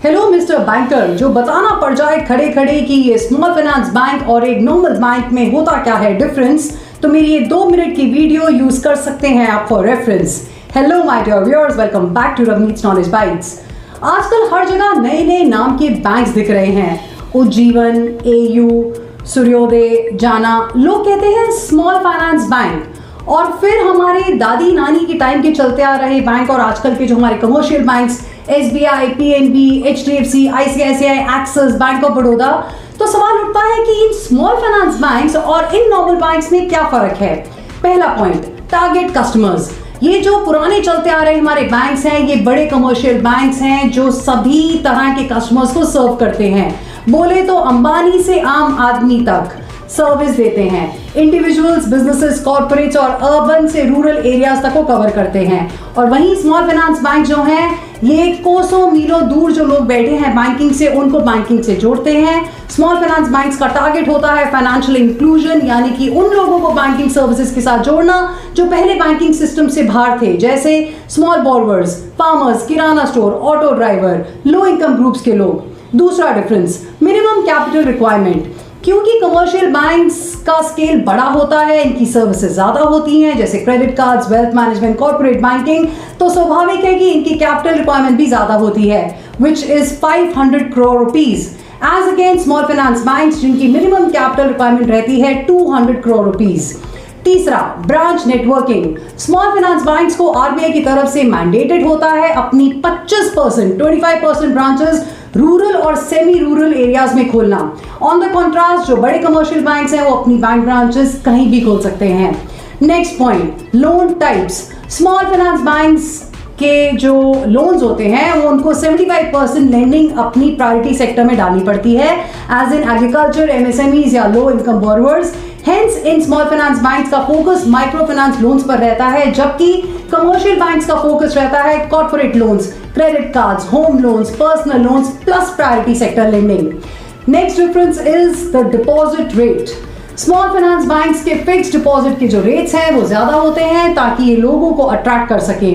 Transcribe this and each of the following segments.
Hello mister banker, जो बताना पड़ जाए खड़े खड़े कि ये स्मॉल फाइनेंस बैंक और एक नॉर्मल बैंक में होता क्या है डिफरेंस, तो मेरी ये 2 मिनट की वीडियो यूज कर सकते हैं आप for reference. Hello my dear viewers, welcome back to Ravneet Knowledge Bytes. आजकल हर जगह नए नए नाम के बैंक्स दिख रहे हैं, उज्जीवन, एयू, सूर्योदय, जाना। लोग कहते हैं स्मॉल फाइनेंस बैंक, और फिर हमारे दादी नानी के टाइम के चलते आ रहे बैंक और आजकल के जो हमारे commercial banks SBI, PNB, HDFC, ICICI, axis, bank of Baroda. तो सवाल उठता है कि इन स्मॉल फाइनेंस बैंक्स और इन नॉर्मल बैंक्स में क्या फर्क है। पहला पॉइंट, टारगेट कस्टमर्स। ये जो पुराने चलते आ रहे हमारे बैंक्स हैं, ये बड़े कमर्शियल बैंक्स हैं जो सभी तरह के कस्टमर्स को सर्व करते हैं। बोले तो अंबानी से आम आदमी तक सर्विस देते हैं। इंडिविजुअल्स, बिजनेसेस, कॉर्पोरेट्स और अर्बन से रूरल एरियाज तक को कवर करते हैं। और वहीं स्मॉल फाइनेंस बैंक जो हैं, ये कोसों मीलों दूर जो लोग बैठे हैं बैंकिंग से, उनको बैंकिंग से जोड़ते हैं। स्मॉल फाइनेंस बैंक्स का टारगेट होता है फाइनेंशियल इंक्लूजन, यानी कि उन लोगों को बैंकिंग सर्विसेज के साथ जोड़ना जो पहले बैंकिंग सिस्टम से बाहर थे, जैसे स्मॉल बॉर्डर्स, फार्मर्स, किराना store, auto driver, low income groups के लोग। दूसरा डिफरेंस, मिनिमम कैपिटल रिक्वायरमेंट। क्योंकि कमर्शियल बैंक्स का स्केल बड़ा होता है, इनकी सर्विसेज ज्यादा होती हैं, जैसे credit cards, wealth management, corporate banking, तो स्वाभाविक है कि इनकी कैपिटल रिक्वायरमेंट भी ज्यादा होती है, which is 500 crore rupees, as against small finance banks जिनकी मिनिमम कैपिटल रिक्वायरमेंट रहती है 200 करोड़ रुपीज। तीसरा, branch networking. Small finance banks को RBI की तरफ से मैंडेटेड होता है अपनी 25% ब्रांचेस रूरल और सेमी रूरल एरियाज में खोलना। ऑन द कॉन्ट्रास्ट, जो बड़े कमर्शियल बैंक्स हैं वो अपनी बैंक ब्रांचेस कहीं भी खोल सकते हैं। Next point, loan types. Small finance banks के जो लोन्स होते हैं वो उनको 75% लेंडिंग अपनी प्रायोरिटी सेक्टर में डालनी पड़ती है, एज इन एग्रीकल्चर, MSMEs या low income borrowers. Hence in small finance banks का फोकस माइक्रो फाइनेंस लोन्स पर रहता है, जबकि कमर्शियल बैंक्स का फोकस रहता है corporate loans, credit cards, home loans, personal loans plus priority sector lending. Next difference is the deposit rate. Small finance banks के fixed deposit के जो रेट्स हैं वो ज्यादा होते हैं ताकि ये लोगों को अट्रैक्ट कर सके।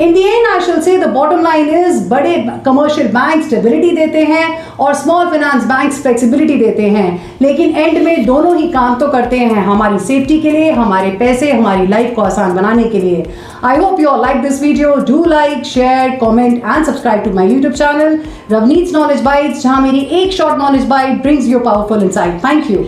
इन द एंड आई शैल से द बॉटम लाइन इज, बड़े कमर्शियल बैंक स्टेबिलिटी देते हैं और स्मॉल फाइनेंस बैंक्स फ्लेक्सिबिलिटी देते हैं, लेकिन एंड में दोनों ही काम तो करते हैं हमारी सेफ्टी के लिए, हमारे पैसे, हमारी लाइफ को आसान बनाने के लिए। I hope you all like this video. Do like, share, comment and subscribe to my YouTube channel Ravneet Knowledge Bytes, जहां मेरी एक short knowledge byte brings you powerful insight. Thank you.